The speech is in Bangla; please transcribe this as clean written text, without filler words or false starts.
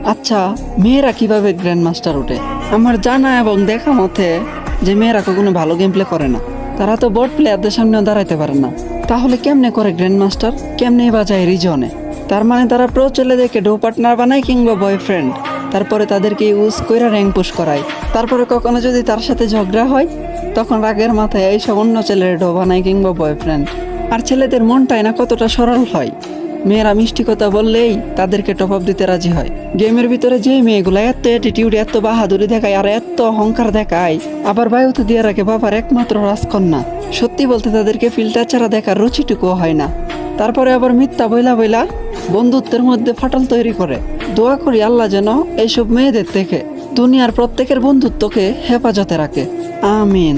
আচ্ছা, মেয়েরা কিভাবে গ্র্যান্ড মাস্টার ওঠে? আমার জানা এবং দেখা মতে যে মেয়েরা কখনো ভালো গেম প্লে করে না, তারা তো বট প্লেয়ারদের সামনেও দাঁড়াইতে পারে না। তাহলে কেমনে করে গ্র্যান্ড মাস্টার? কেমনে বাজায় রিজনে? তার মানে তারা প্রো ছেলেদেরকে ডো পার্টনার বানায় কিংবা বয়ফ্রেন্ড, তারপরে তাদেরকে ইউজ কইরা র্যাঙ্ক পুশ করায়। তারপরে কখনো যদি তার সাথে ঝগড়া হয়, তখন রাগের মাথায় এইসব অন্য ছেলের ডো বানায় কিংবা বয়ফ্রেন্ড। আর ছেলেদের মনটাই না কতটা সরল হয়, মেয়েরা মিষ্টি কথা বললেই তাদেরকে টপ আপ দিতে রাজি হয়। গেমের ভিতরে যে মেয়েগুলো এত অ্যাটিটিউড, এত বাহাদুরি দেখায় আর এত অহংকার দেখায়, আবার বায়ুতে দিয়ে রাখে বাবার একমাত্র রাজকন্যা, সত্যি বলতে তাদেরকে ফিল্টার ছাড়া দেখার রুচিটুকুও হয় না। তারপরে আবার মিথ্যা বইলা বইলা বন্ধুত্বের মধ্যে ফাটল তৈরি করে। দোয়া করি আল্লাহ যেন এইসব মেয়েদের থেকে দুনিয়ার প্রত্যেকের বন্ধুত্বকে হেফাজতে রাখে। আমিন।